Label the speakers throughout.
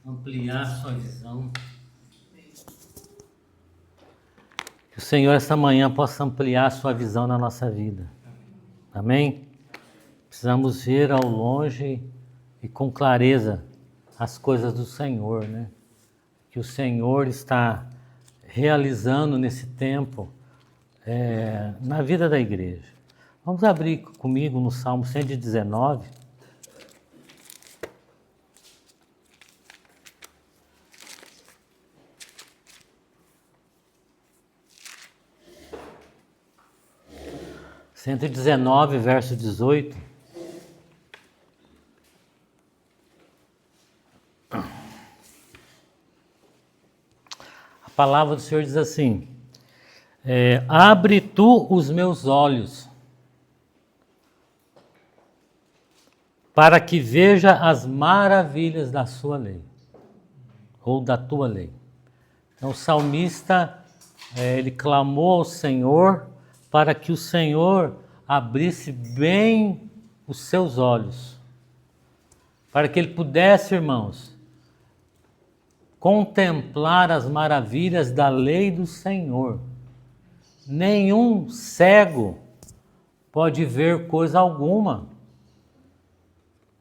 Speaker 1: ampliar sua visão. Que o Senhor essa manhã possa ampliar sua visão na nossa vida. Amém? Precisamos ver ao longe e com clareza as coisas do Senhor, né? Que o Senhor está realizando nesse tempo na vida da igreja. Vamos abrir comigo no Salmo 119. Verso 18. A palavra do Senhor diz assim: abre tu os meus olhos, para que veja as maravilhas da sua lei, ou da tua lei. Então o salmista, ele clamou ao Senhor para que o Senhor abrisse bem os seus olhos, para que ele pudesse, irmãos, contemplar as maravilhas da lei do Senhor. Nenhum cego pode ver coisa alguma,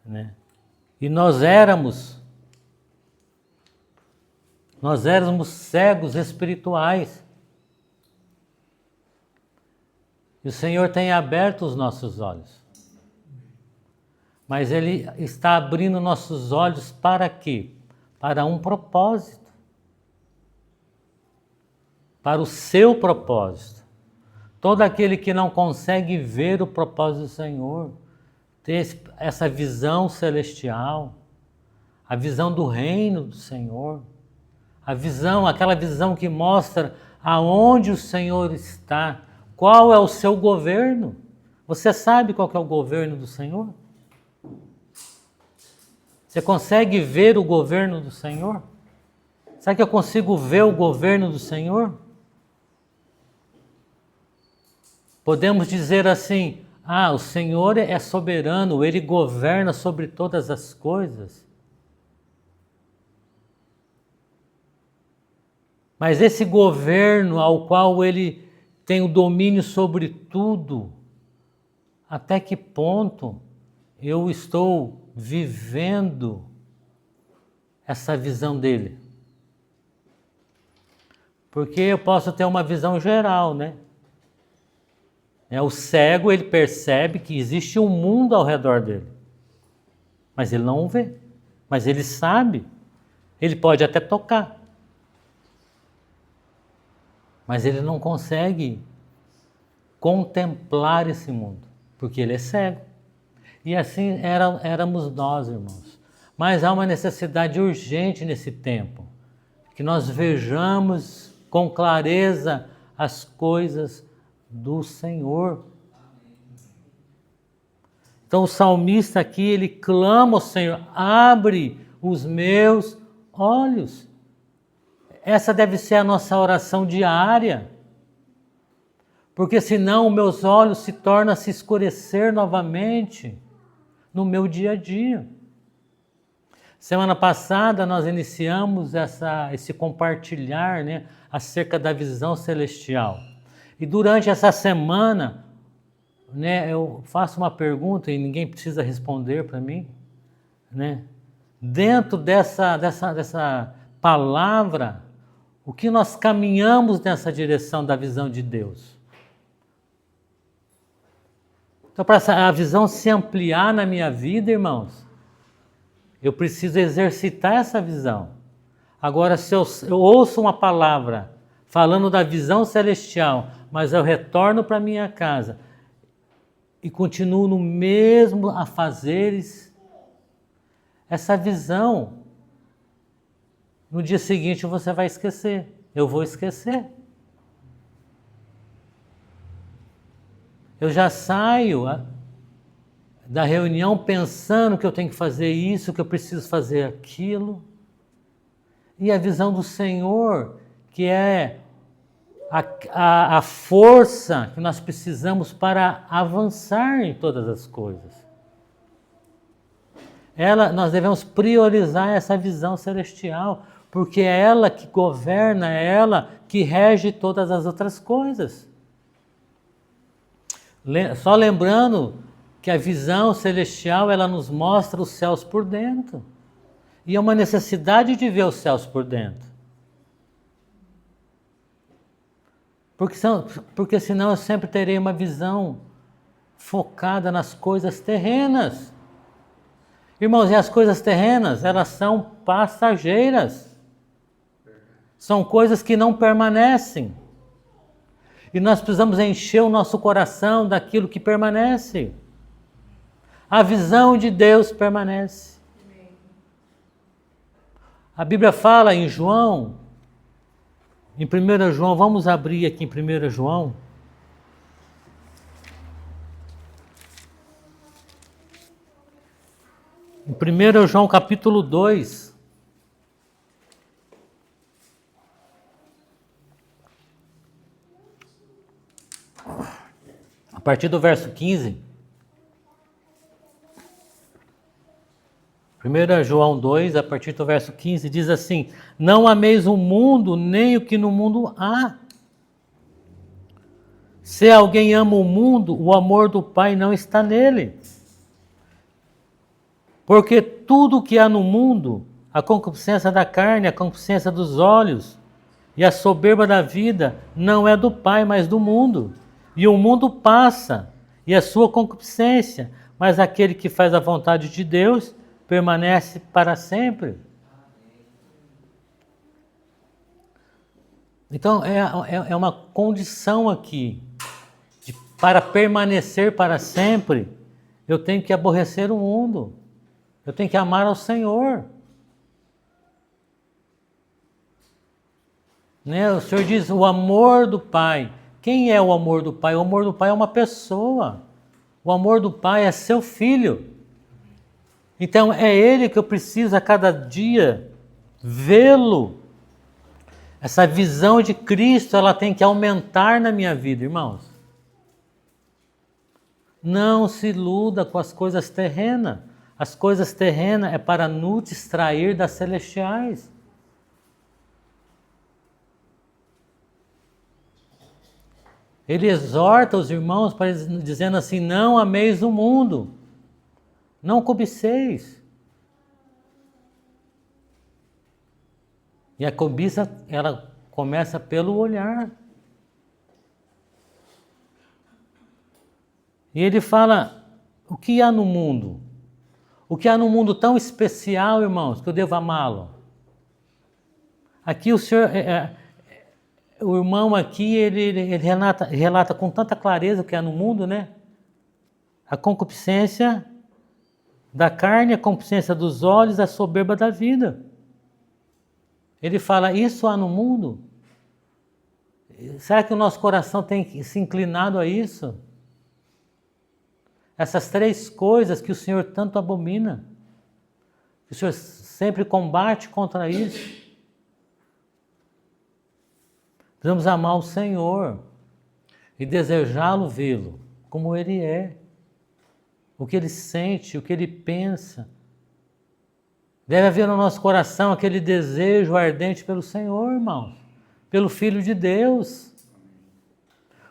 Speaker 1: né? E nós éramos cegos espirituais. E o Senhor tem aberto os nossos olhos. Mas Ele está abrindo nossos olhos para quê? Para um propósito. Para o seu propósito. Todo aquele que não consegue ver o propósito do Senhor, ter essa visão celestial, a visão do reino do Senhor, aquela visão que mostra aonde o Senhor está, qual é o seu governo. Você sabe qual que é o governo do Senhor? Você consegue ver o governo do Senhor? Será que eu consigo ver o governo do Senhor? Podemos dizer assim: o Senhor é soberano, Ele governa sobre todas as coisas. Mas esse governo ao qual Ele tem o domínio sobre tudo, até que ponto eu estou vivendo essa visão dele? Porque eu posso ter uma visão geral, né? O cego, ele percebe que existe um mundo ao redor dele, mas ele não o vê, mas ele sabe, ele pode até tocar, mas ele não consegue contemplar esse mundo, porque ele é cego. E assim éramos nós, irmãos. Mas há uma necessidade urgente nesse tempo, que nós vejamos com clareza as coisas do Senhor. Então o salmista aqui, ele clama ao Senhor: abre os meus olhos. Essa deve ser a nossa oração diária, porque senão meus olhos se tornam a se escurecer novamente no meu dia a dia. Semana passada nós iniciamos esse compartilhar, né, acerca da visão celestial. E durante essa semana, né, eu faço uma pergunta e ninguém precisa responder para mim, né? Dentro dessa palavra, o que nós caminhamos nessa direção da visão de Deus? Então, para a visão se ampliar na minha vida, irmãos, eu preciso exercitar essa visão. Agora, se eu ouço uma palavra falando da visão celestial, mas eu retorno para minha casa e continuo no mesmo afazeres, essa visão, no dia seguinte você vai esquecer. Eu vou esquecer. Eu já saio da reunião pensando que eu tenho que fazer isso, que eu preciso fazer aquilo. E a visão do Senhor, que é a força que nós precisamos para avançar em todas as coisas. Nós devemos priorizar essa visão celestial, porque é ela que governa, é ela que rege todas as outras coisas. Só lembrando que a visão celestial, ela nos mostra os céus por dentro. E é uma necessidade de ver os céus por dentro. Porque senão eu sempre terei uma visão focada nas coisas terrenas. Irmãos, e as coisas terrenas, elas são passageiras. São coisas que não permanecem. E nós precisamos encher o nosso coração daquilo que permanece. A visão de Deus permanece. A Bíblia fala em João, em 1 João, vamos abrir aqui em 1 João. Em 1 João capítulo 2. A partir do verso 15. 1 João 2, a partir do verso 15, diz assim: não ameis o mundo, nem o que no mundo há. Se alguém ama o mundo, o amor do Pai não está nele. Porque tudo o que há no mundo, a concupiscência da carne, a concupiscência dos olhos e a soberba da vida, não é do Pai, mas do mundo. E o mundo passa, e a sua concupiscência, mas aquele que faz a vontade de Deus permanece para sempre. Então, é uma condição aqui. Para permanecer para sempre, eu tenho que aborrecer o mundo. Eu tenho que amar ao Senhor. Né? O Senhor diz, o amor do Pai. Quem é o amor do Pai? O amor do Pai é uma pessoa. O amor do Pai é seu filho. Então é Ele que eu preciso a cada dia vê-lo. Essa visão de Cristo, ela tem que aumentar na minha vida, irmãos. Não se iluda com as coisas terrenas. As coisas terrenas é para nos distrair das celestiais. Ele exorta os irmãos dizendo assim, não ameis o mundo, não cobiceis. E a cobiça, ela começa pelo olhar. E ele fala, o que há no mundo? O que há no mundo tão especial, irmãos, que eu devo amá-lo? Aqui o Senhor... o irmão aqui, ele relata com tanta clareza o que há no mundo, né? A concupiscência da carne, a concupiscência dos olhos, a soberba da vida. Ele fala, isso há no mundo? Será que o nosso coração tem se inclinado a isso? Essas três coisas que o Senhor tanto abomina. Que o Senhor sempre combate contra isso. Precisamos amar o Senhor e desejá-lo vê-lo como Ele é. O que Ele sente, o que Ele pensa. Deve haver no nosso coração aquele desejo ardente pelo Senhor, irmãos. Pelo Filho de Deus.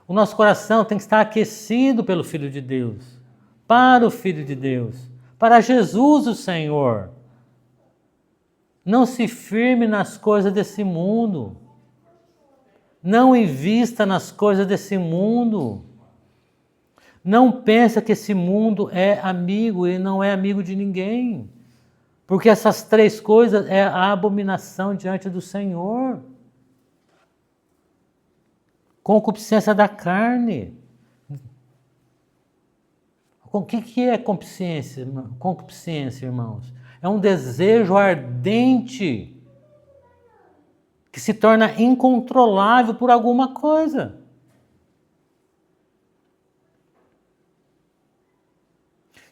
Speaker 1: O nosso coração tem que estar aquecido pelo Filho de Deus. Para o Filho de Deus. Para Jesus o Senhor. Não se firme nas coisas desse mundo. Não invista nas coisas desse mundo. Não pensa que esse mundo é amigo, ele não é amigo de ninguém. Porque essas três coisas é a abominação diante do Senhor. Concupiscência da carne. O que é concupiscência, irmãos? É um desejo ardente que se torna incontrolável por alguma coisa.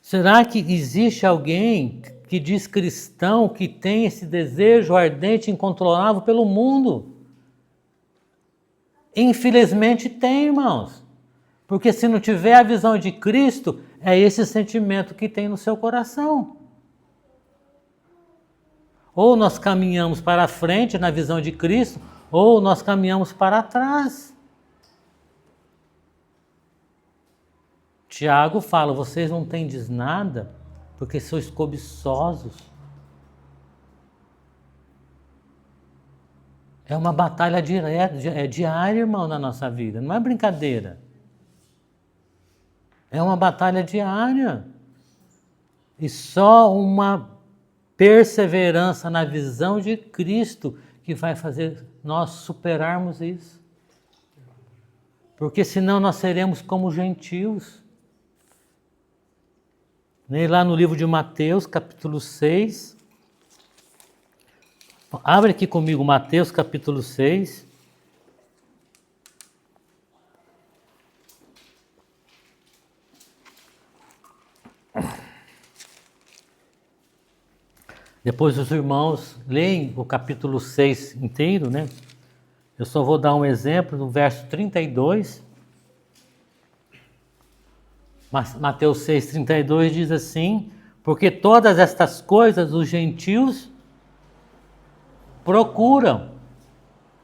Speaker 1: Será que existe alguém que diz cristão que tem esse desejo ardente e incontrolável pelo mundo? Infelizmente tem, irmãos. Porque se não tiver a visão de Cristo, é esse sentimento que tem no seu coração. Ou nós caminhamos para frente na visão de Cristo, ou nós caminhamos para trás. Tiago fala, vocês não tendes nada porque sois cobiçosos. É uma batalha direta, é diária, irmão, na nossa vida, não é brincadeira. É uma batalha diária. E só uma perseverança na visão de Cristo que vai fazer nós superarmos isso. Porque senão nós seremos como gentios. Lá no livro de Mateus, capítulo 6. Abre aqui comigo Mateus, capítulo 6. Depois os irmãos leem o capítulo 6 inteiro, né? Eu só vou dar um exemplo no verso 32. Mateus 6, 32 diz assim, porque todas estas coisas os gentios procuram.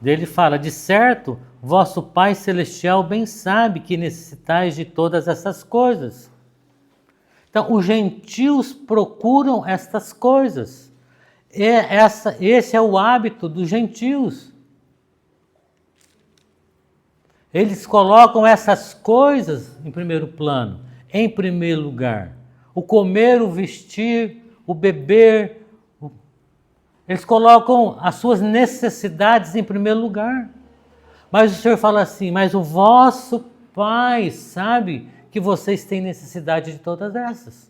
Speaker 1: Ele fala, de certo, vosso Pai Celestial bem sabe que necessitais de todas essas coisas. Então, os gentios procuram estas coisas. Esse é o hábito dos gentios. Eles colocam essas coisas em primeiro plano, em primeiro lugar. O comer, o vestir, o beber. Eles colocam as suas necessidades em primeiro lugar. Mas o Senhor fala assim, mas o vosso Pai sabe que vocês têm necessidade de todas essas.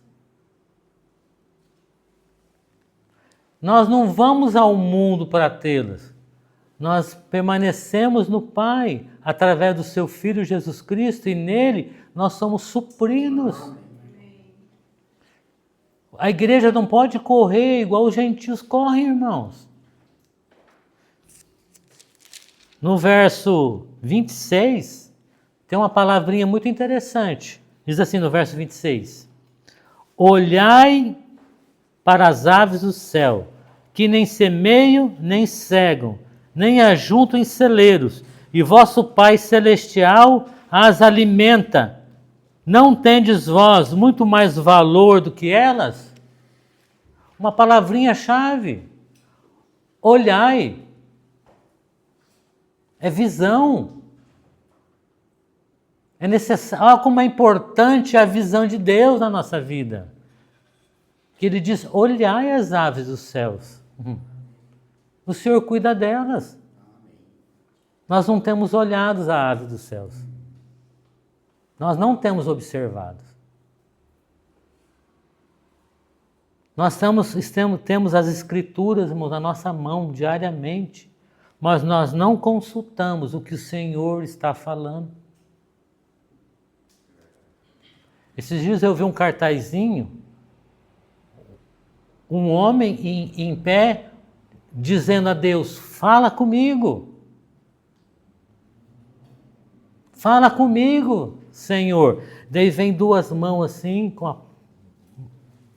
Speaker 1: Nós não vamos ao mundo para tê-las. Nós permanecemos no Pai, através do seu Filho Jesus Cristo, e nele nós somos supridos. A igreja não pode correr igual os gentios correm, irmãos. No verso 26, tem uma palavrinha muito interessante. Diz assim no verso 26. Olhai para as aves do céu, que nem semeiam, nem cegam, nem ajuntam em celeiros, e vosso Pai Celestial as alimenta. Não tendes vós muito mais valor do que elas? Uma palavrinha-chave. Olhai. É visão. É necessário. Olha como é importante a visão de Deus na nossa vida. Que Ele diz, olhai as aves dos céus. O Senhor cuida delas. Nós não temos olhado as aves dos céus. Nós não temos observado. Nós temos as escrituras, irmãos, na nossa mão diariamente, mas nós não consultamos o que o Senhor está falando. Esses dias eu vi um cartazinho, um homem em pé, dizendo a Deus, fala comigo. Fala comigo, Senhor. Daí vem duas mãos assim, com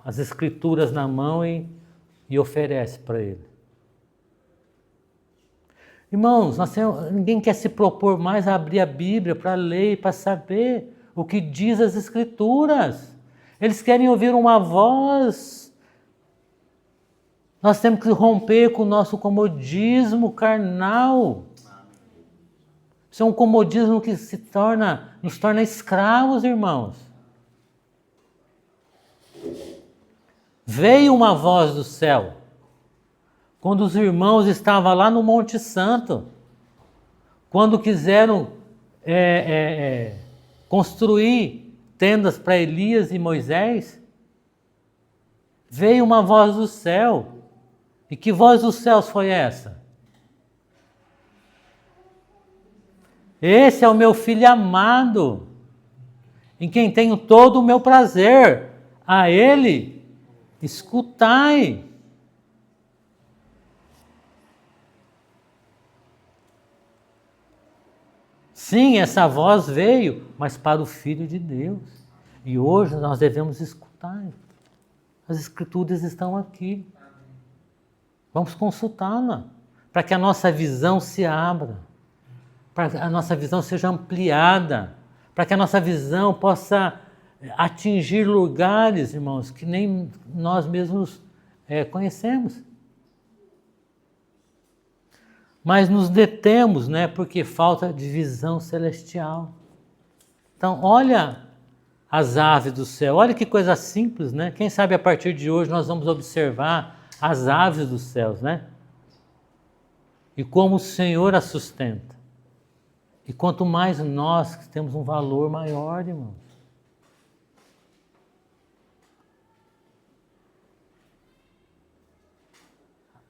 Speaker 1: as escrituras na mão e oferece para ele. Irmãos, ninguém quer se propor mais a abrir a Bíblia para ler, para saber o que diz as escrituras. Eles querem ouvir uma voz. Nós temos que romper com o nosso comodismo carnal. Isso é um comodismo que nos torna escravos, irmãos. Veio uma voz do céu, quando os irmãos estavam lá no Monte Santo, quando quiseram construir tendas para Elias e Moisés, veio uma voz do céu. E que voz dos céus foi essa? Esse é o meu filho amado, em quem tenho todo o meu prazer. A ele escutai. Sim, essa voz veio, mas para o Filho de Deus. E hoje nós devemos escutar. As Escrituras estão aqui. Vamos consultá-la, para que a nossa visão se abra, para que a nossa visão seja ampliada, para que a nossa visão possa atingir lugares, irmãos, que nem nós mesmos conhecemos. Mas nos detemos, né, porque falta de visão celestial. Então, olha as aves do céu, olha que coisa simples, né? Quem sabe a partir de hoje nós vamos observar as aves dos céus, né? E como o Senhor as sustenta. E quanto mais nós que temos um valor maior, irmãos.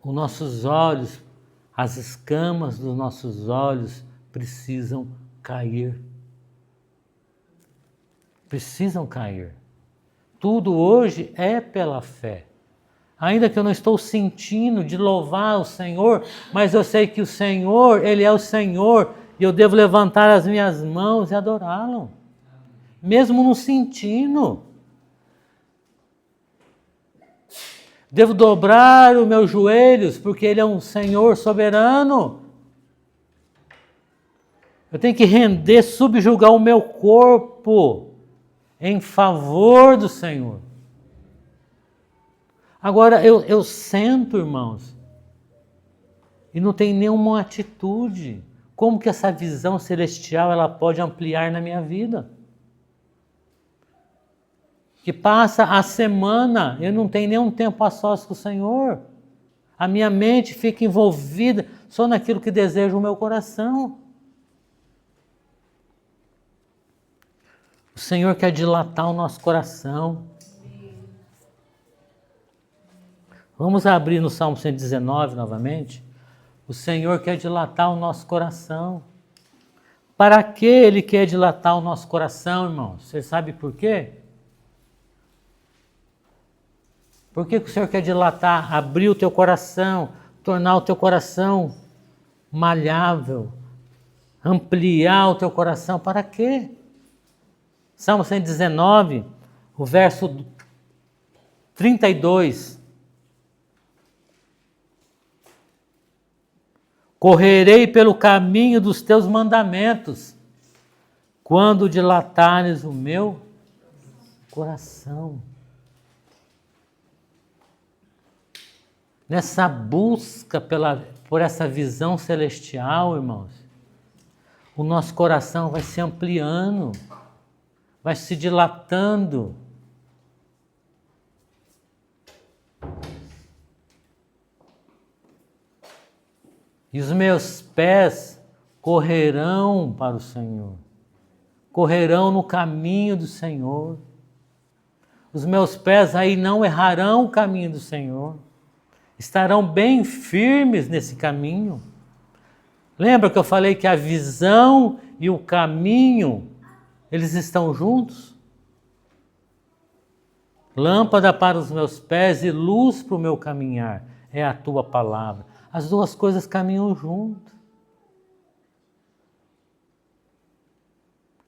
Speaker 1: Os nossos olhos, as escamas dos nossos olhos precisam cair. Precisam cair. Tudo hoje é pela fé. Ainda que eu não estou sentindo de louvar o Senhor, mas eu sei que o Senhor, Ele é o Senhor, e eu devo levantar as minhas mãos e adorá-lo. Mesmo não sentindo. Devo dobrar os meus joelhos, porque Ele é um Senhor soberano. Eu tenho que render, subjugar o meu corpo em favor do Senhor. Agora, eu sento, irmãos, e não tem nenhuma atitude. Como que essa visão celestial ela pode ampliar na minha vida? Que passa a semana, eu não tenho nenhum tempo a sós com o Senhor. A minha mente fica envolvida só naquilo que deseja o meu coração. O Senhor quer dilatar o nosso coração. Vamos abrir no Salmo 119 novamente. O Senhor quer dilatar o nosso coração. Para que Ele quer dilatar o nosso coração, irmãos? Você sabe por quê? Por que o Senhor quer dilatar, abrir o teu coração, tornar o teu coração malhável, ampliar o teu coração? Para quê? Salmo 119, o verso 32. Correrei pelo caminho dos teus mandamentos, quando dilatares o meu coração. Nessa busca por essa visão celestial, irmãos, o nosso coração vai se ampliando, vai se dilatando. E os meus pés correrão para o Senhor, correrão no caminho do Senhor. Os meus pés aí não errarão o caminho do Senhor, estarão bem firmes nesse caminho. Lembra que eu falei que a visão e o caminho, eles estão juntos? Lâmpada para os meus pés e luz para o meu caminhar é a tua palavra. As duas coisas caminham junto.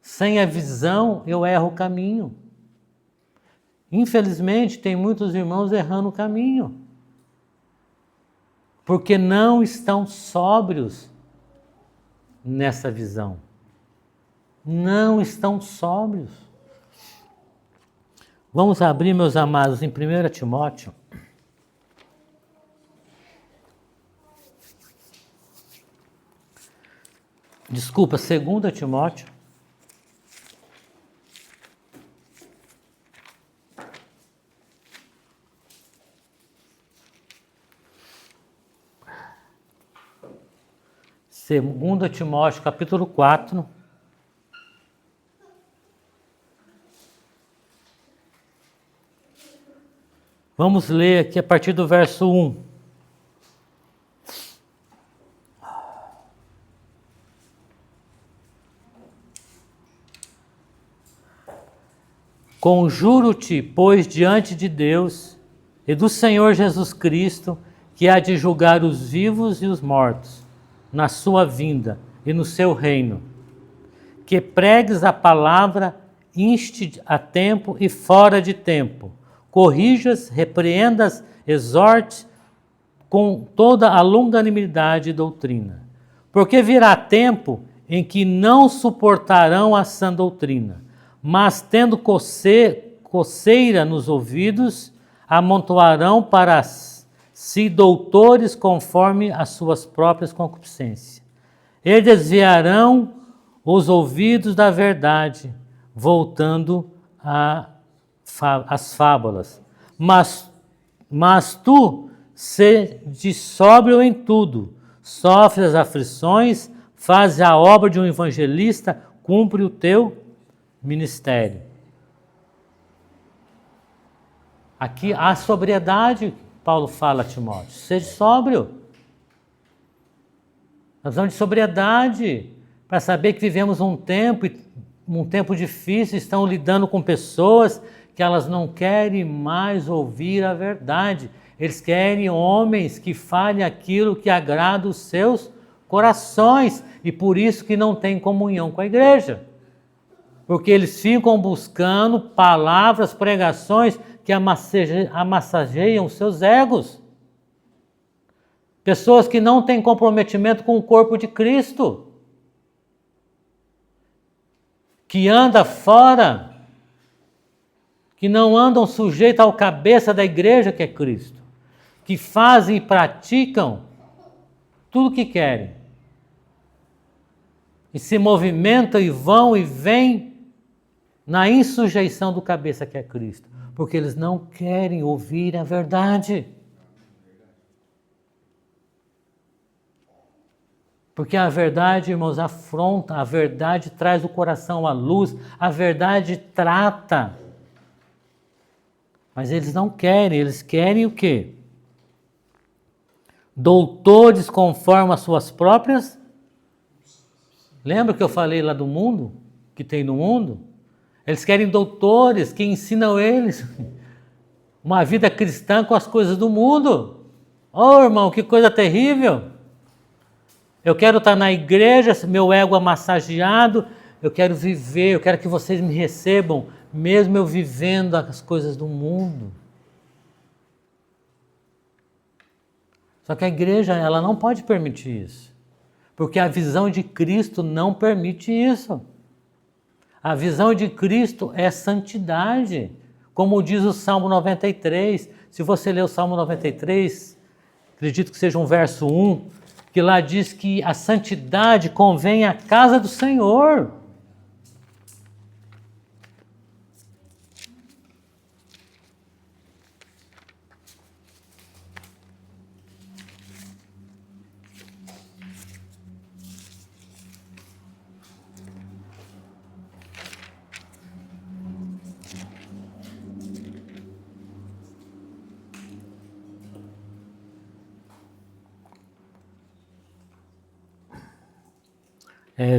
Speaker 1: Sem a visão, eu erro o caminho. Infelizmente, tem muitos irmãos errando o caminho. Porque não estão sóbrios nessa visão. Não estão sóbrios. Vamos abrir, meus amados, em 1 Timóteo. Desculpa, 2 Timóteo. Segundo Timóteo, capítulo 4. Vamos ler aqui a partir do verso 1. Conjuro-te, pois, diante de Deus e do Senhor Jesus Cristo, que há de julgar os vivos e os mortos, na sua vinda e no seu reino, que pregues a palavra, inste a tempo e fora de tempo, corrijas, repreendas, exortes com toda a longanimidade e doutrina. Porque virá tempo em que não suportarão a sã doutrina, mas tendo coceira nos ouvidos, amontoarão para si doutores conforme as suas próprias concupiscências. E desviarão os ouvidos da verdade, voltando às fábulas. Mas tu sede sóbrio em tudo, sofre as aflições, faz a obra de um evangelista, cumpre o teu ministério. Aqui há sobriedade, Paulo fala a Timóteo, seja sóbrio. Nós precisamos de sobriedade para saber que vivemos um tempo difícil, estão lidando com pessoas que elas não querem mais ouvir a verdade. Eles querem homens que falem aquilo que agrada os seus corações e por isso que não tem comunhão com a igreja. Porque eles ficam buscando palavras, pregações que amassageiam os seus egos. Pessoas que não têm comprometimento com o corpo de Cristo. Que andam fora, que não andam sujeitos ao cabeça da igreja que é Cristo. Que fazem e praticam tudo o que querem. E se movimentam e vão e vêm na insujeição do cabeça que é Cristo. Porque eles não querem ouvir a verdade. Porque a verdade, irmãos, afronta, a verdade traz o coração à luz, a verdade trata. Mas eles não querem, eles querem o quê? Doutores conforme as suas próprias. Lembra que eu falei lá do mundo? Que tem no mundo? Eles querem doutores que ensinam eles uma vida cristã com as coisas do mundo. Oh, irmão, que coisa terrível. Eu quero estar na igreja, meu ego massageado, eu quero viver, eu quero que vocês me recebam, mesmo eu vivendo as coisas do mundo. Só que a igreja, ela não pode permitir isso, porque a visão de Cristo não permite isso. A visão de Cristo é santidade, como diz o Salmo 93. Se você ler o Salmo 93, acredito que seja um verso 1, que lá diz que a santidade convém à casa do Senhor.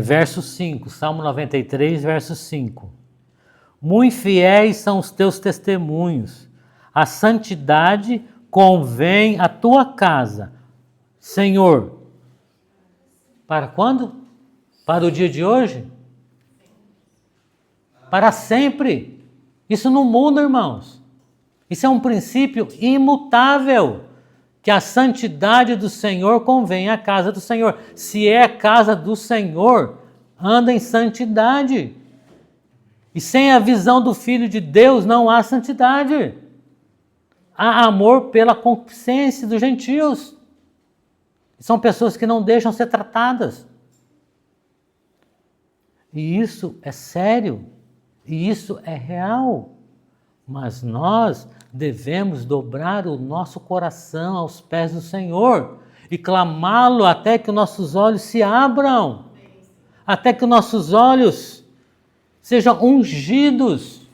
Speaker 1: Verso 5, Salmo 93, verso 5. Muito fiéis são os teus testemunhos, a santidade convém à tua casa, Senhor. Para quando? Para o dia de hoje? Para sempre. Isso não muda, irmãos. Isso é um princípio imutável. Que a santidade do Senhor convém à casa do Senhor. Se é a casa do Senhor, anda em santidade. E sem a visão do Filho de Deus não há santidade. Há amor pela concupiscência dos gentios. São pessoas que não deixam ser tratadas. E isso é sério. E isso é real. Mas nós devemos dobrar o nosso coração aos pés do Senhor e clamá-lo até que os nossos olhos se abram, até que os nossos olhos sejam ungidos.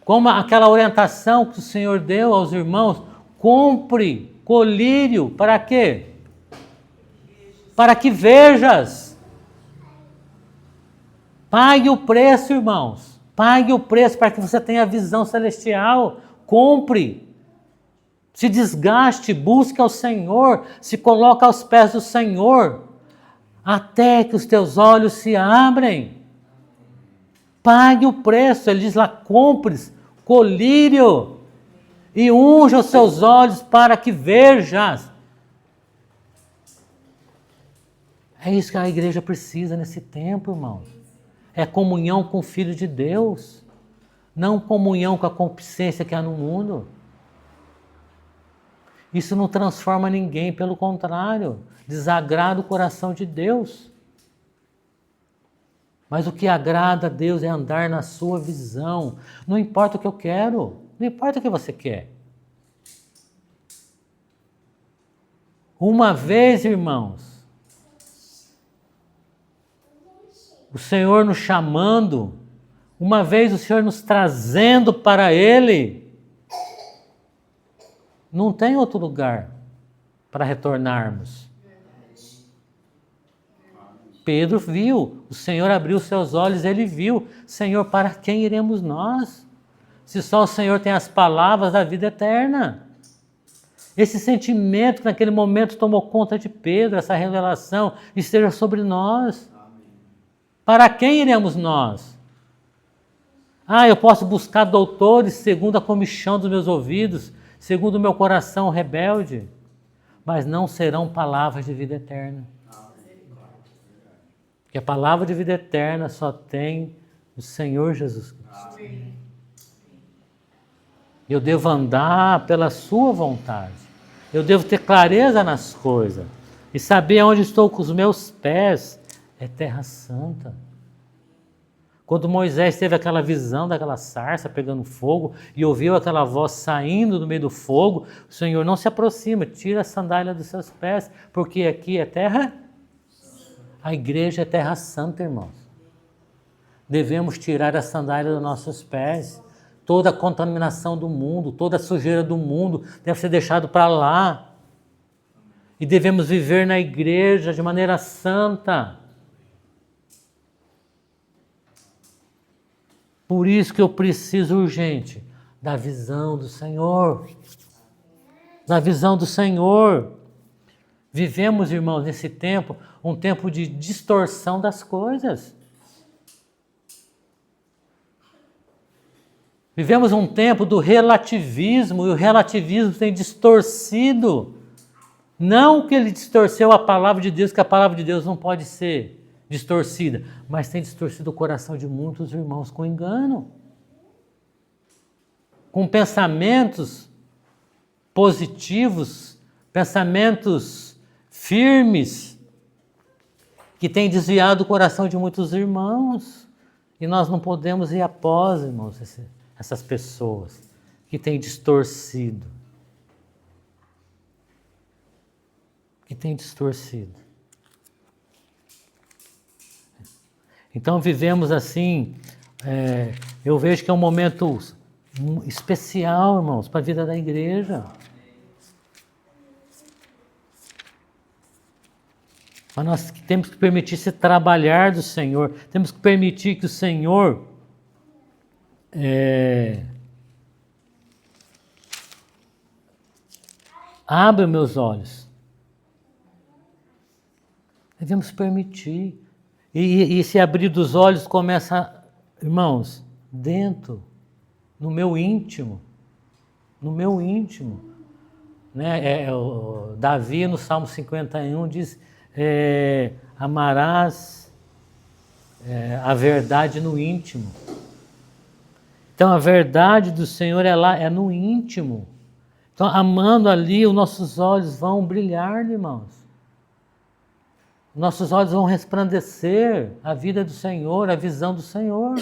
Speaker 1: Como aquela orientação que o Senhor deu aos irmãos, compre colírio, para quê? Para que vejas. Pague o preço, irmãos. Pague o preço para que você tenha visão celestial. Compre. Se desgaste, busque ao Senhor, se coloque aos pés do Senhor, até que os teus olhos se abrem. Pague o preço. Ele diz lá, compre colírio. e unja os seus olhos para que vejas. É isso que a igreja precisa nesse tempo, irmãos. É comunhão com o Filho de Deus, não comunhão com a concupiscência que há no mundo. Isso não transforma ninguém, pelo contrário, desagrada o coração de Deus. Mas o que agrada a Deus é andar na sua visão. Não importa o que eu quero, não importa o que você quer. Uma vez, irmãos, o Senhor nos chamando, uma vez o Senhor nos trazendo para Ele, não tem outro lugar para retornarmos. Pedro viu, o Senhor abriu seus olhos, ele viu. Senhor, para quem iremos nós? Se só o Senhor tem as palavras da vida eterna. Esse sentimento que naquele momento tomou conta de Pedro, essa revelação, esteja sobre nós. Para quem iremos nós? Eu posso buscar doutores segundo a comichão dos meus ouvidos, segundo o meu coração rebelde, mas não serão palavras de vida eterna. Porque a palavra de vida eterna só tem o Senhor Jesus Cristo. Eu devo andar pela sua vontade. Eu devo ter clareza nas coisas. E saber onde estou com os meus pés. É terra santa. Quando Moisés teve aquela visão daquela sarça pegando fogo e ouviu aquela voz saindo do meio do fogo, o Senhor não se aproxima, tira a sandália dos seus pés, porque aqui é terra. A igreja é terra santa, irmãos. Devemos tirar a sandália dos nossos pés. Toda a contaminação do mundo, toda a sujeira do mundo deve ser deixado para lá. E devemos viver na igreja de maneira santa. Por isso que eu preciso urgente da visão do Senhor. Da visão do Senhor. Vivemos, irmãos, nesse tempo, um tempo de distorção das coisas. Vivemos um tempo do relativismo, e o relativismo tem distorcido. Não que ele distorceu a palavra de Deus, que a palavra de Deus não pode ser distorcida, mas tem distorcido o coração de muitos irmãos com engano. Com pensamentos positivos, pensamentos firmes, que têm desviado o coração de muitos irmãos. E nós não podemos ir após, irmãos, essas pessoas que têm distorcido. Que têm distorcido. Então vivemos assim, eu vejo que é um momento especial, irmãos, para a vida da igreja. Mas nós temos que permitir se trabalhar do Senhor, temos que permitir que o Senhor abra meus olhos. Devemos permitir. E esse abrir dos olhos começa, irmãos, dentro, no meu íntimo. No meu íntimo. Né? Davi, no Salmo 51, diz, amarás a verdade no íntimo. Então, a verdade do Senhor é lá, é no íntimo. Então, amando ali, os nossos olhos vão brilhar, irmãos. Nossos olhos vão resplandecer a vida do Senhor, a visão do Senhor.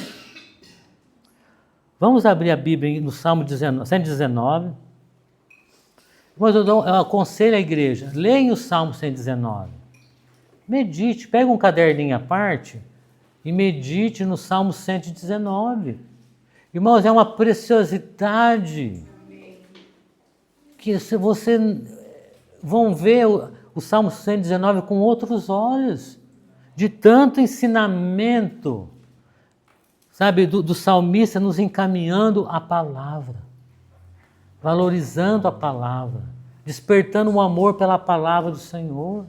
Speaker 1: Vamos abrir a Bíblia no Salmo 119. Mas eu aconselho a igreja, leia o Salmo 119. Medite, pega um caderninho à parte e medite no Salmo 119. Irmãos, é uma preciosidade que se você vão ver o Salmo 119 com outros olhos, de tanto ensinamento, sabe, do salmista nos encaminhando a palavra, valorizando a palavra, despertando um amor pela palavra do Senhor.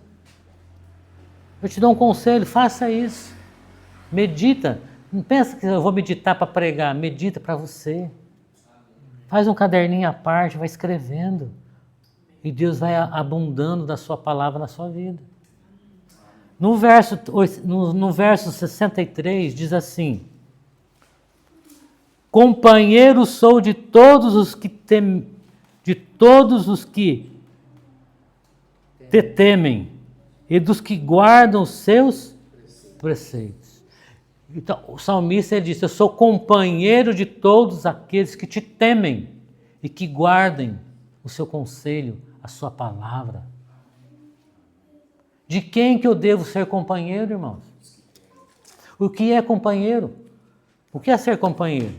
Speaker 1: Eu te dou um conselho, faça isso. Medita. Não pensa que eu vou meditar para pregar, medita para você. Faz um caderninho à parte, vai escrevendo. E Deus vai abundando da sua palavra na sua vida. No verso 63 diz assim: companheiro sou de todos os que te temem e dos que guardam os seus preceitos. Então, o salmista ele disse: eu sou companheiro de todos aqueles que te temem e que guardem o seu conselho, a sua palavra. De quem que eu devo ser companheiro, irmãos? O que é companheiro? O que é ser companheiro?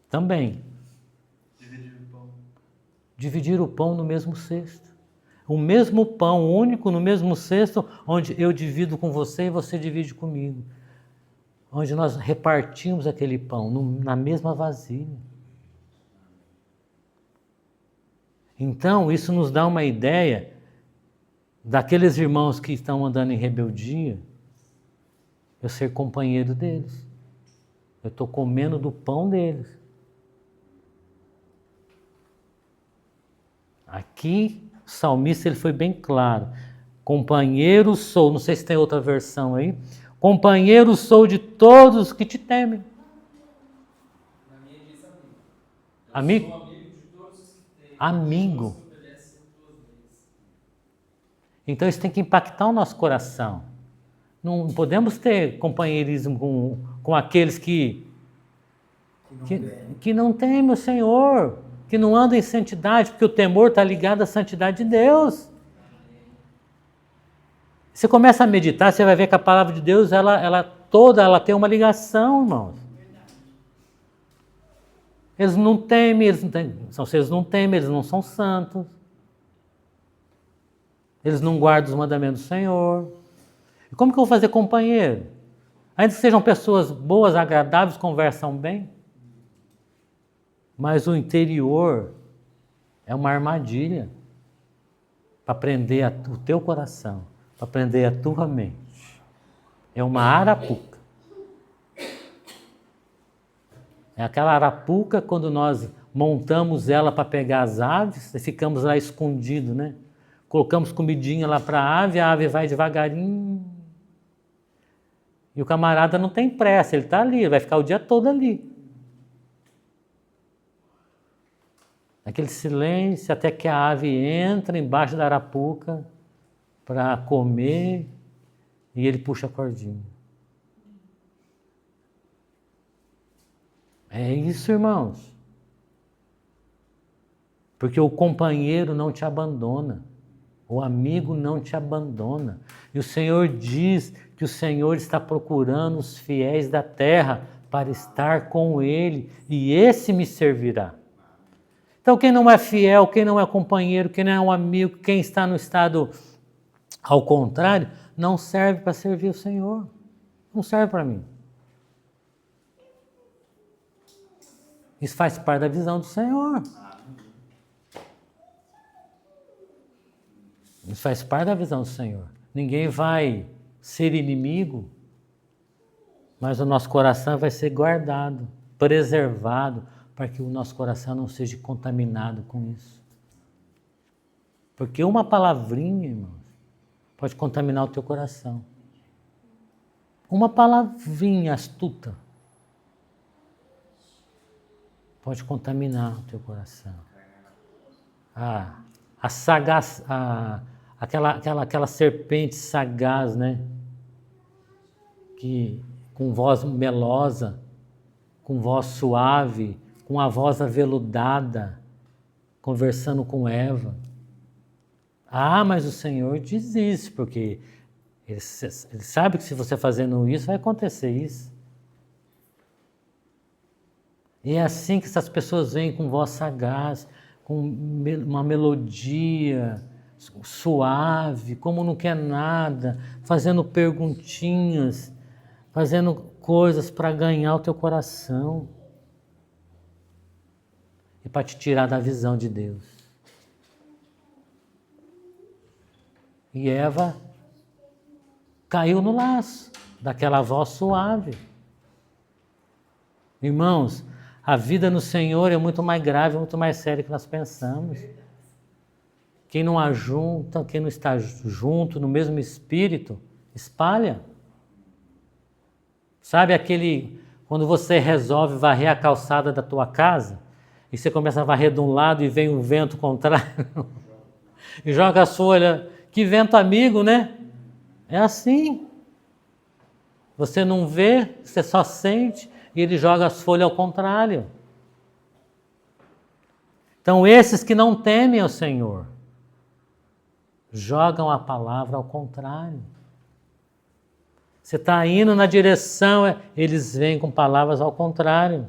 Speaker 1: Também. Dividir o pão no mesmo cesto. O mesmo pão único no mesmo cesto, onde eu divido com você e você divide comigo. Onde nós repartimos aquele pão na mesma vasilha. Então, isso nos dá uma ideia daqueles irmãos que estão andando em rebeldia, eu ser companheiro deles. Eu estou comendo do pão deles. Aqui, o salmista ele foi bem claro. Companheiro sou, não sei se tem outra versão aí. Companheiro sou de todos os que te temem.
Speaker 2: Na minha diz amigo.
Speaker 1: Amigo?
Speaker 2: Sou amigo de todos os que têm.
Speaker 1: Amigo.
Speaker 2: Que obedecem tuas leis.
Speaker 1: Então isso tem que impactar o nosso coração. Não podemos ter companheirismo com aqueles que não temem o Senhor, que não andam em santidade, porque o temor está ligado à santidade de Deus. Você começa a meditar, você vai ver que a palavra de Deus, ela tem uma ligação, irmãos. Eles não temem, eles não são santos. Eles não guardam os mandamentos do Senhor. E como que eu vou fazer companheiro? Ainda que sejam pessoas boas, agradáveis, conversam bem. Mas o interior é uma armadilha para prender o teu coração, para prender a tua mente. É uma arapuca. É aquela arapuca quando nós montamos ela para pegar as aves e ficamos lá escondidos, né? Colocamos comidinha lá para a ave vai devagarinho. E o camarada não tem pressa, ele está ali, ele vai ficar o dia todo ali. Aquele silêncio até que a ave entra embaixo da arapuca para comer e ele puxa a cordinha. É isso, irmãos. Porque o companheiro não te abandona. O amigo não te abandona. E o Senhor diz que o Senhor está procurando os fiéis da terra para estar com Ele. E esse me servirá. Então quem não é fiel, quem não é companheiro, quem não é um amigo, quem está no estado ao contrário, não serve para servir o Senhor. Não serve para mim. Isso faz parte da visão do Senhor. Isso faz parte da visão do Senhor. Ninguém vai ser inimigo, mas o nosso coração vai ser guardado, preservado, para que o nosso coração não seja contaminado com isso. Porque uma palavrinha, irmãos, pode contaminar o teu coração. Uma palavrinha astuta pode contaminar o teu coração. Aquela serpente sagaz, né? Que com voz melosa, com voz suave, com a voz aveludada, conversando com Eva. Mas o Senhor diz isso, porque ele sabe que se você fazendo isso, vai acontecer isso. E é assim que essas pessoas vêm com voz sagaz, com uma melodia suave, como não quer nada, fazendo perguntinhas, fazendo coisas para ganhar o teu coração e para te tirar da visão de Deus. E Eva caiu no laço daquela voz suave. Irmãos, a vida no Senhor é muito mais grave, muito mais séria do que nós pensamos. Quem não ajunta, quem não está junto no mesmo espírito, espalha. Sabe quando você resolve varrer a calçada da tua casa, e você começa a varrer de um lado e vem um vento contrário, e joga as folhas, que vento amigo, né? É assim. Você não vê, você só sente, e ele joga as folhas ao contrário. Então esses que não temem ao Senhor, jogam a palavra ao contrário. Você está indo na direção, eles vêm com palavras ao contrário.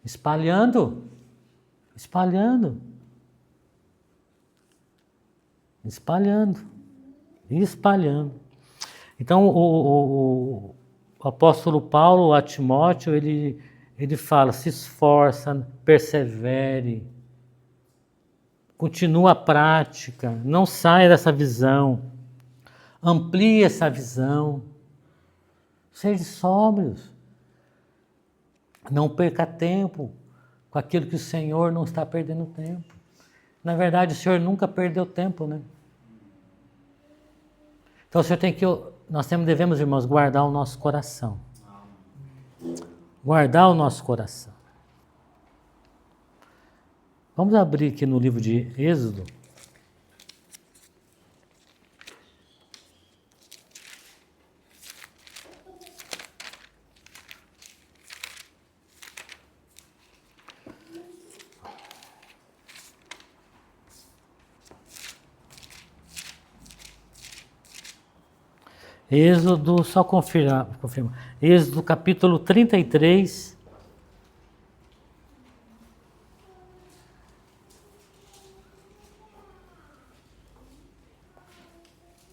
Speaker 1: Espalhando. Espalhando. Espalhando. Espalhando. Então o apóstolo Paulo a Timóteo, ele fala, se esforça, persevere, continua a prática, não saia dessa visão. Amplie essa visão. Seja sóbrios. Não perca tempo com aquilo que o Senhor não está perdendo tempo. Na verdade, o Senhor nunca perdeu tempo, né? Então, o Senhor devemos, irmãos, guardar o nosso coração. Guardar o nosso coração. Vamos abrir aqui no livro de Êxodo. Êxodo, só confirma. Êxodo capítulo 33.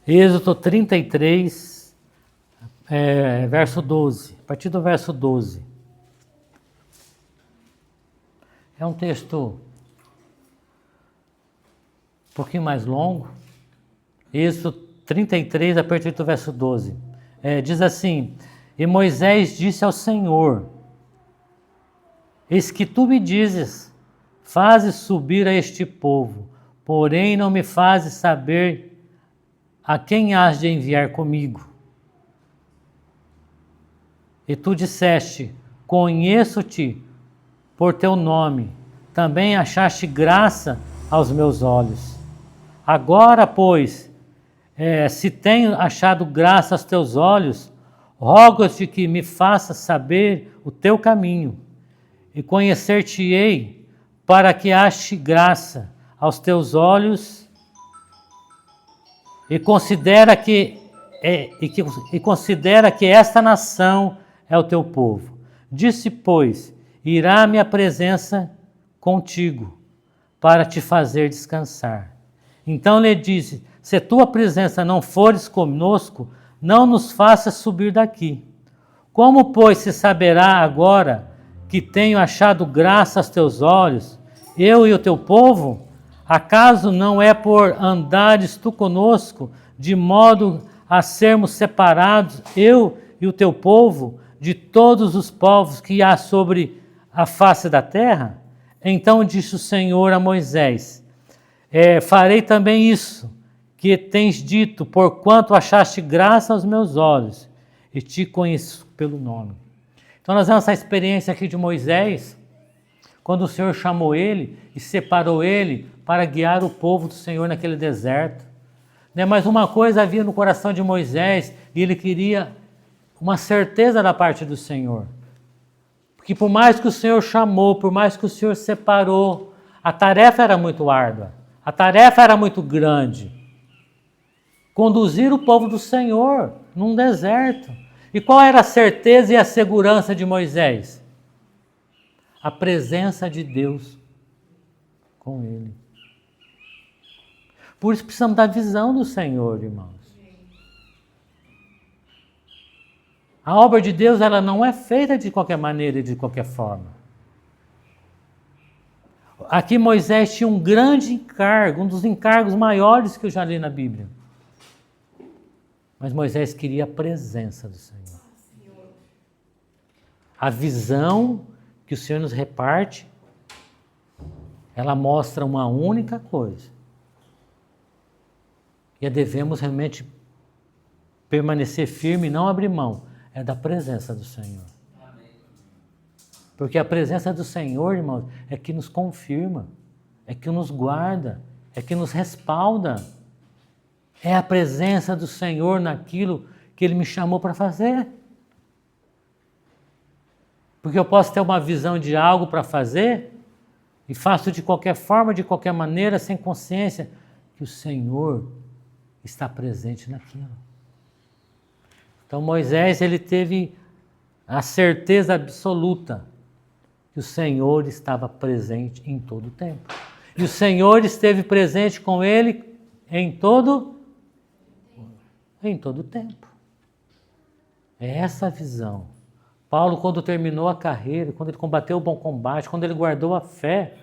Speaker 1: Êxodo 33, verso 12. A partir do verso 12. É um texto um pouquinho mais longo. Êxodo 33, a partir do verso 12. Diz assim: E Moisés disse ao Senhor: Eis que tu me dizes, fazes subir a este povo, porém não me fazes saber a quem has de enviar comigo. E tu disseste: Conheço-te por teu nome, também achaste graça aos meus olhos. Agora, pois, se tenho achado graça aos teus olhos, rogo-te que me faças saber o teu caminho, e conhecer-te-ei, para que ache graça aos teus olhos, e considera que esta nação é o teu povo. Disse, pois, irá a minha presença contigo, para te fazer descansar. Então lhe disse: se tua presença não fores conosco, não nos faças subir daqui. Como, pois, se saberá agora que tenho achado graça aos teus olhos, eu e o teu povo? Acaso não é por andares tu conosco, de modo a sermos separados, eu e o teu povo, de todos os povos que há sobre a face da terra? Então disse o Senhor a Moisés: farei também isso que tens dito, porquanto achaste graça aos meus olhos, e te conheço pelo nome. Então nós vemos essa experiência aqui de Moisés, quando o Senhor chamou ele e separou ele para guiar o povo do Senhor naquele deserto. Mas uma coisa havia no coração de Moisés, e ele queria uma certeza da parte do Senhor. Porque por mais que o Senhor chamou, por mais que o Senhor separou, a tarefa era muito árdua, a tarefa era muito grande. Conduzir o povo do Senhor num deserto. E qual era a certeza e a segurança de Moisés? A presença de Deus com ele. Por isso precisamos da visão do Senhor, irmãos. A obra de Deus, ela não é feita de qualquer maneira e de qualquer forma. Aqui Moisés tinha um grande encargo, um dos encargos maiores que eu já li na Bíblia. Mas Moisés queria a presença do Senhor. A visão que o Senhor nos reparte, ela mostra uma única coisa. E devemos realmente permanecer firme e não abrir mão. É da presença do Senhor. Porque a presença do Senhor, irmãos, é que nos confirma, é que nos guarda, é que nos respalda. É a presença do Senhor naquilo que Ele me chamou para fazer. Porque eu posso ter uma visão de algo para fazer e faço de qualquer forma, de qualquer maneira, sem consciência, que o Senhor está presente naquilo. Então Moisés, ele teve a certeza absoluta que o Senhor estava presente em todo o tempo. E o Senhor esteve presente com ele em todo o tempo. É essa a visão. Paulo, quando terminou a carreira, quando ele combateu o bom combate, quando ele guardou a fé,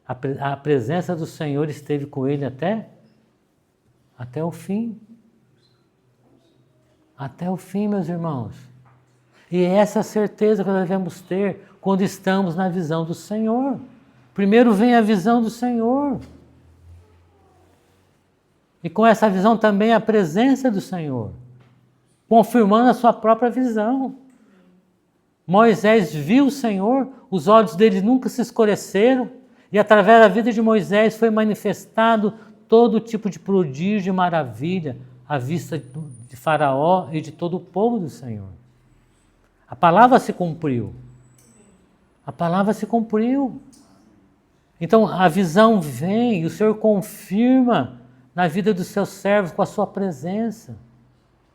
Speaker 1: a presença do Senhor esteve com ele até o fim. Até o fim, meus irmãos. E é essa certeza que nós devemos ter quando estamos na visão do Senhor. Primeiro vem a visão do Senhor. E com essa visão também a presença do Senhor, confirmando a sua própria visão. Moisés viu o Senhor, os olhos dele nunca se escureceram, e através da vida de Moisés foi manifestado todo tipo de prodígio e maravilha à vista de Faraó e de todo o povo do Senhor. A palavra se cumpriu. A palavra se cumpriu. Então a visão vem e o Senhor confirma na vida dos seus servos com a sua presença.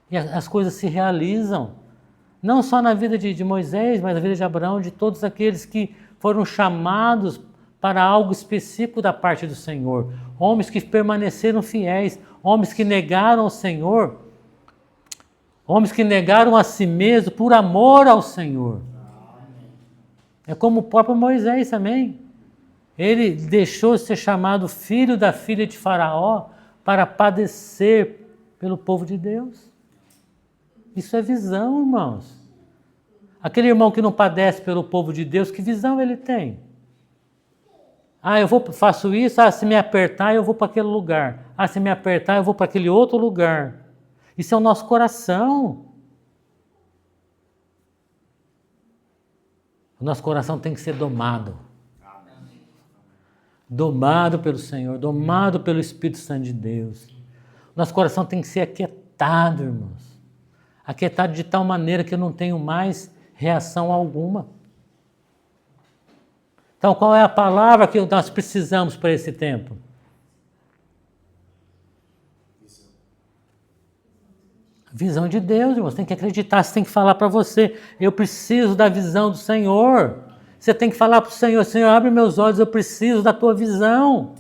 Speaker 1: E as coisas se realizam. Não só na vida de Moisés, mas na vida de Abraão, de todos aqueles que foram chamados para algo específico da parte do Senhor. Homens que permaneceram fiéis, homens que negaram o Senhor, homens que negaram a si mesmo por amor ao Senhor. É como o próprio Moisés também. Ele deixou de ser chamado filho da filha de Faraó para padecer pelo povo de Deus. Isso é visão, irmãos. Aquele irmão que não padece pelo povo de Deus, que visão ele tem? Faço isso, se me apertar eu vou para aquele lugar. Se me apertar eu vou para aquele outro lugar. Isso é o nosso coração. O nosso coração tem que ser domado. Domado pelo Senhor, domado pelo Espírito Santo de Deus. Nosso coração tem que ser aquietado, irmãos. Aquietado de tal maneira que eu não tenho mais reação alguma. Então, qual é a palavra que nós precisamos para esse tempo? Visão de Deus, irmãos. Tem que acreditar, você tem que falar para você. Eu preciso da visão do Senhor. Você tem que falar para o Senhor, Senhor, abre meus olhos, eu preciso da tua visão.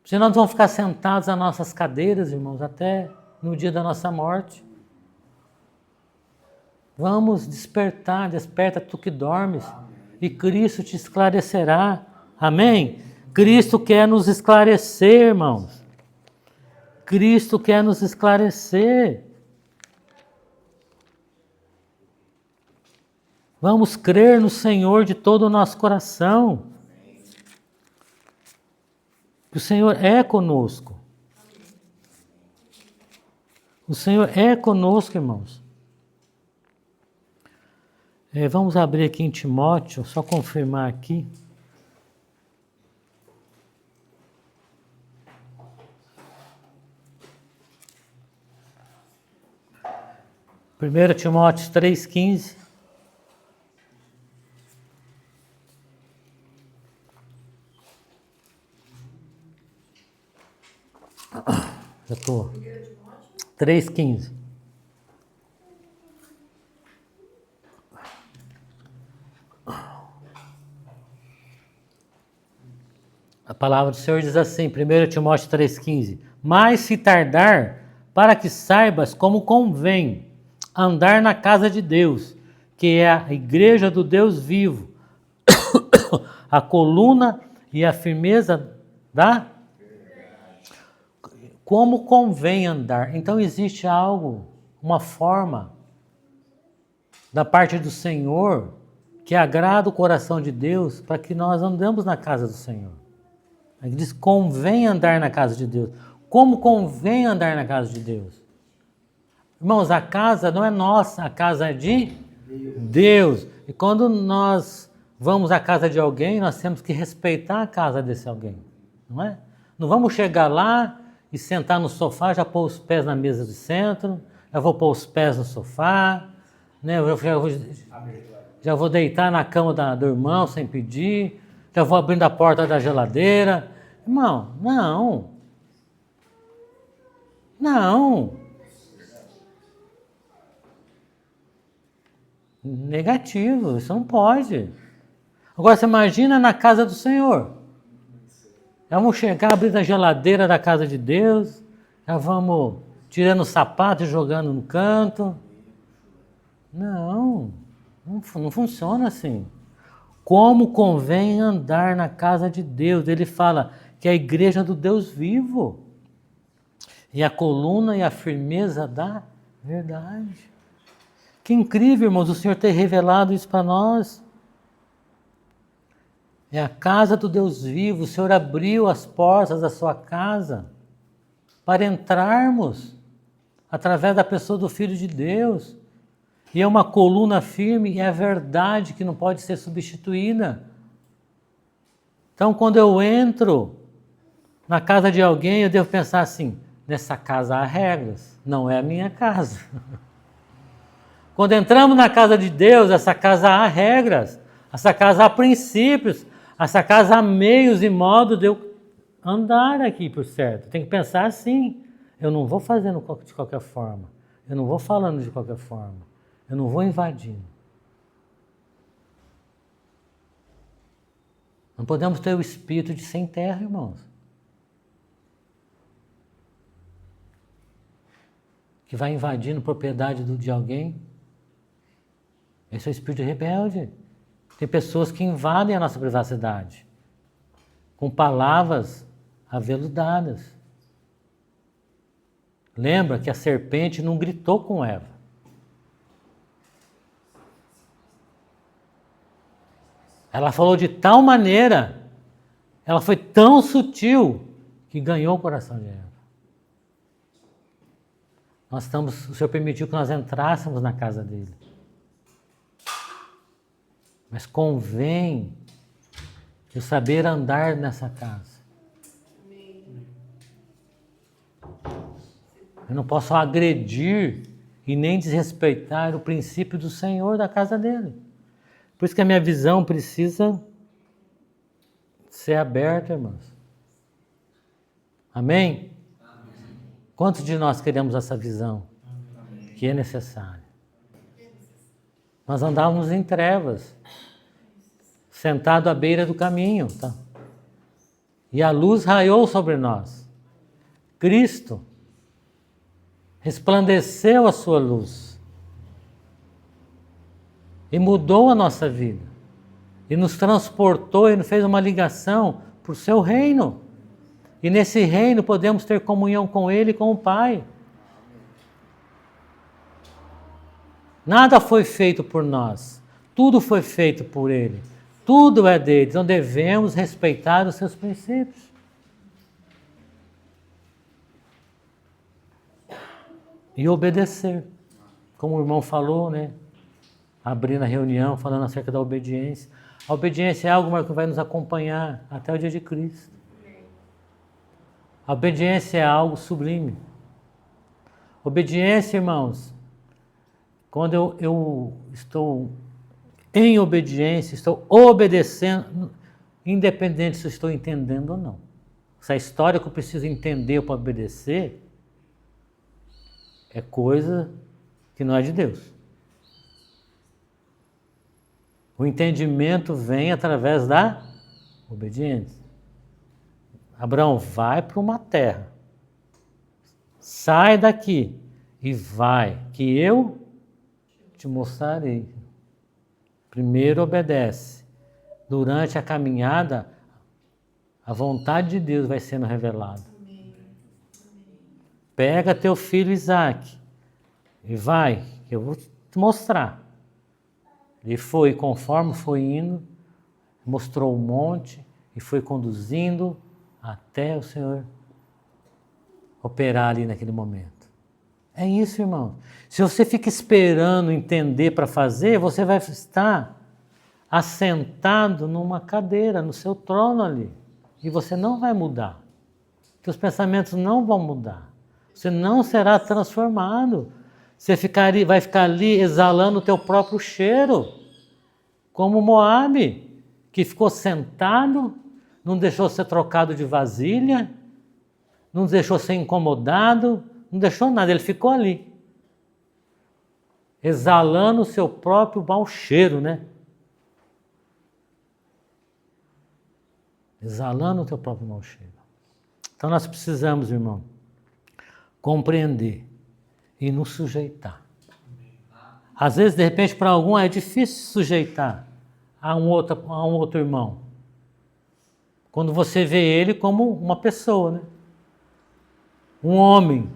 Speaker 1: Senão nós vamos ficar sentados nas nossas cadeiras, irmãos, até no dia da nossa morte. Vamos despertar, desperta tu que dormes, e Cristo te esclarecerá. Amém? Cristo quer nos esclarecer, irmãos. Cristo quer nos esclarecer. Vamos crer no Senhor de todo o nosso coração. O Senhor é conosco. O Senhor é conosco, irmãos. Vamos abrir aqui em Timóteo, só confirmar aqui. Primeiro Timóteo 3,15. Já estou. 3,15. A palavra do Senhor diz assim, 1 Timóteo 3,15. Mas se tardar, para que saibas como convém andar na casa de Deus, que é a igreja do Deus vivo, a coluna e a firmeza da... Como convém andar. Então existe algo, uma forma da parte do Senhor que agrada o coração de Deus para que nós andamos na casa do Senhor. Ele diz, convém andar na casa de Deus. Como convém andar na casa de Deus? Irmãos, a casa não é nossa, a casa é de Deus. E quando nós vamos à casa de alguém, nós temos que respeitar a casa desse alguém, não é? Não vamos chegar lá e sentar no sofá, já pôr os pés na mesa de centro, já vou pôr os pés no sofá, né? Já vou deitar na cama do irmão sem pedir, já vou abrindo a porta da geladeira. Irmão, não. Não. Negativo, isso não pode. Agora você imagina na casa do Senhor. Já vamos chegar, abrir a geladeira da casa de Deus, já vamos tirando o sapato e jogando no canto. Não funciona assim. Como convém andar na casa de Deus? Ele fala que é a igreja do Deus vivo. E a coluna e a firmeza da verdade. Que incrível, irmãos, o Senhor ter revelado isso para nós. É a casa do Deus vivo. O Senhor abriu as portas da sua casa para entrarmos através da pessoa do Filho de Deus. E é uma coluna firme e é a verdade que não pode ser substituída. Então, quando eu entro na casa de alguém, eu devo pensar assim, nessa casa há regras, não é a minha casa. Quando entramos na casa de Deus, essa casa há regras, essa casa há princípios, essa casa há meios e modos de eu andar aqui por certo. Tem que pensar assim, eu não vou fazendo de qualquer forma, eu não vou falando de qualquer forma, eu não vou invadindo. Não podemos ter o espírito de sem terra, irmãos. Que vai invadindo propriedade de alguém. Esse é o espírito rebelde. Tem pessoas que invadem a nossa privacidade com palavras aveludadas. Lembra que a serpente não gritou com Eva. Ela falou de tal maneira, ela foi tão sutil que ganhou o coração de Eva. O Senhor permitiu que nós entrássemos na casa dele. Mas convém eu saber andar nessa casa. Eu não posso agredir e nem desrespeitar o princípio do Senhor da casa dele. Por isso que a minha visão precisa ser aberta, irmãos. Amém? Quantos de nós queremos essa visão? Que é necessária. Nós andávamos em trevas, sentado à beira do caminho, tá? E a luz raiou sobre nós. Cristo resplandeceu a sua luz e mudou a nossa vida e nos transportou e nos fez uma ligação para o seu reino. E nesse reino podemos ter comunhão com Ele e com o Pai. Nada foi feito por nós, tudo foi feito por Ele, tudo é dele, então devemos respeitar os seus princípios. E obedecer, como o irmão falou, né? Abrindo a reunião, falando acerca da obediência. A obediência é algo que vai nos acompanhar até o dia de Cristo. A obediência é algo sublime. Obediência, irmãos, quando eu estou em obediência, estou obedecendo, independente se eu estou entendendo ou não. Essa história que eu preciso entender para obedecer é coisa que não é de Deus. O entendimento vem através da obediência. Abraão, vai para uma terra, sai daqui e vai, que eu te mostrarei. Primeiro obedece. Durante a caminhada, a vontade de Deus vai sendo revelada. Pega teu filho Isaac, E vai, eu vou te mostrar. Ele foi, conforme foi indo, mostrou o monte e foi conduzindo até o Senhor operar ali naquele momento. É isso, irmão. Se você fica esperando entender para fazer, você vai estar assentado numa cadeira, no seu trono ali. E você não vai mudar. Seus pensamentos não vão mudar. Você não será transformado. Você vai ficar ali exalando o teu próprio cheiro. Como Moabe, que ficou sentado, não deixou ser trocado de vasilha, não deixou ser incomodado, não deixou nada, ele ficou ali. Exalando o seu próprio mau cheiro, né? Exalando o teu próprio mau cheiro. Então nós precisamos, irmão, compreender e nos sujeitar. Às vezes, de repente, para algum é difícil se sujeitar a um outro irmão. Quando você vê ele como uma pessoa, né? Um homem.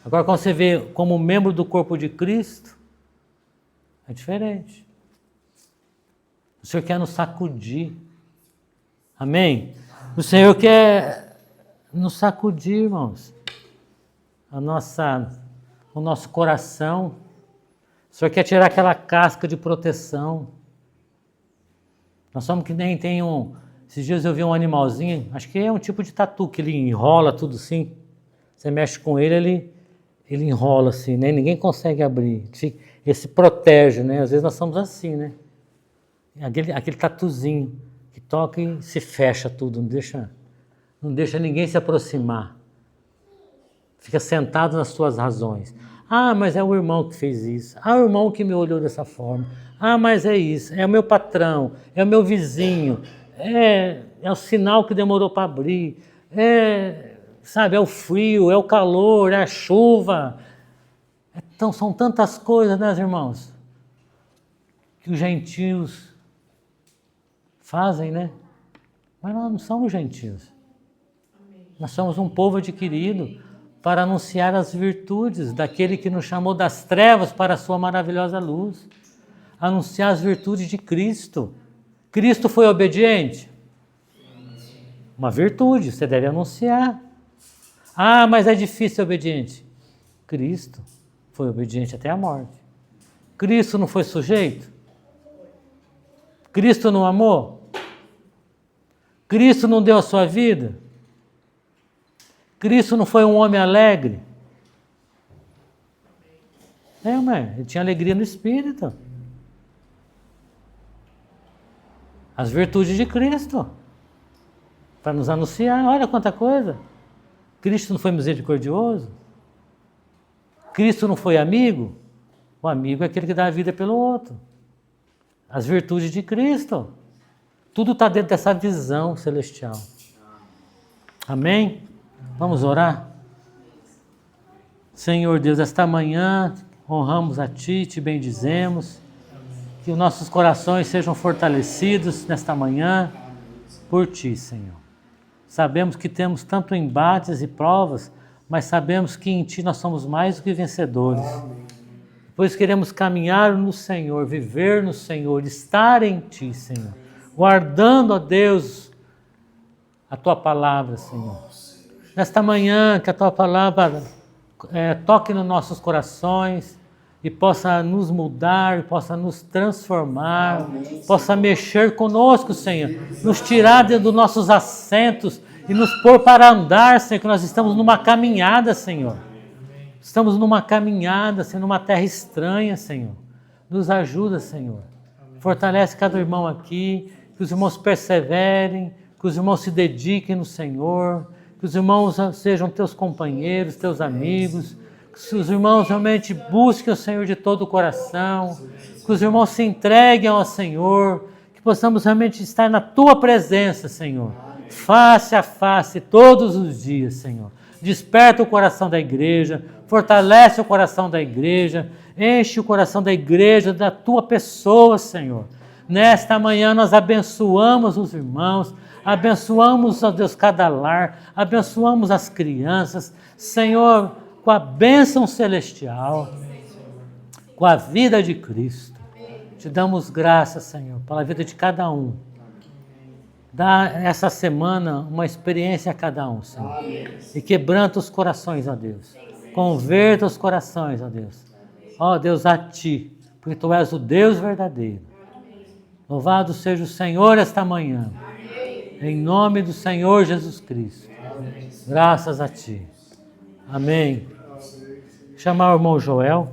Speaker 1: Agora, quando você vê como membro do corpo de Cristo, é diferente. O Senhor quer nos sacudir. Amém? O Senhor quer nos sacudir, irmãos. O nosso coração. O Senhor quer tirar aquela casca de proteção. Nós somos que nem tem esses dias eu vi um animalzinho, acho que é um tipo de tatu, que ele enrola tudo assim. Você mexe com ele enrola assim, né? Ninguém consegue abrir. Ele se protege, né? Às vezes nós somos assim, né? Aquele tatuzinho que toca e se fecha tudo, não deixa ninguém se aproximar. Fica sentado nas suas razões. Ah, mas é o irmão que fez isso. Ah, o irmão que me olhou dessa forma. Ah, mas é isso. É o meu patrão. É o meu vizinho. É o sinal que demorou para abrir. É o frio, é o calor, é a chuva. Então, são tantas coisas, né, irmãos? Que os gentios fazem, né? Mas nós não somos gentios. Nós somos um povo adquirido para anunciar as virtudes daquele que nos chamou das trevas para a sua maravilhosa luz. Anunciar as virtudes de Cristo. Cristo foi obediente? Uma virtude, você deve anunciar. Ah, mas é difícil ser obediente. Cristo foi obediente até a morte. Cristo não foi sujeito? Cristo não amou? Cristo não deu a sua vida? Cristo não foi um homem alegre? Ele tinha alegria no Espírito. As virtudes de Cristo. Para nos anunciar, olha quanta coisa. Cristo não foi misericordioso? Cristo não foi amigo? O amigo é aquele que dá a vida pelo outro. As virtudes de Cristo. Tudo está dentro dessa visão celestial. Amém? Vamos orar? Senhor Deus, esta manhã honramos a Ti, Te bendizemos. Que os nossos corações sejam fortalecidos nesta manhã por Ti, Senhor. Sabemos que temos tanto embates e provas, mas sabemos que em Ti nós somos mais do que vencedores. Pois queremos caminhar no Senhor, viver no Senhor, estar em Ti, Senhor. Guardando, ó Deus, a Tua palavra, Senhor. Nesta manhã, que a Tua palavra toque nos nossos corações e possa nos mudar, possa nos transformar, possa mexer conosco, Senhor. Nos tirar dos nossos assentos e nos pôr para andar, Senhor, que nós estamos numa caminhada, Senhor. Estamos numa caminhada, Senhor, numa terra estranha, Senhor. Nos ajuda, Senhor. Fortalece cada irmão aqui, que os irmãos perseverem, que os irmãos se dediquem no Senhor, que os irmãos sejam teus companheiros, teus amigos, que os irmãos realmente busquem o Senhor de todo o coração, que os irmãos se entreguem ao Senhor, que possamos realmente estar na Tua presença, Senhor, face a face, todos os dias, Senhor. Desperta o coração da igreja, fortalece o coração da igreja, enche o coração da igreja da Tua pessoa, Senhor. Nesta manhã nós abençoamos os irmãos, abençoamos, ó Deus, cada lar, abençoamos as crianças. Senhor, com a bênção celestial, com a vida de Cristo. Te damos graças, Senhor, pela vida de cada um. Dá essa semana uma experiência a cada um, Senhor. E quebranta os corações, ó Deus. Converta os corações, ó Deus. Ó Deus, a Ti, porque Tu és o Deus verdadeiro. Louvado seja o Senhor esta manhã. Em nome do Senhor Jesus Cristo. Graças a Ti. Amém. Chamar o irmão Joel.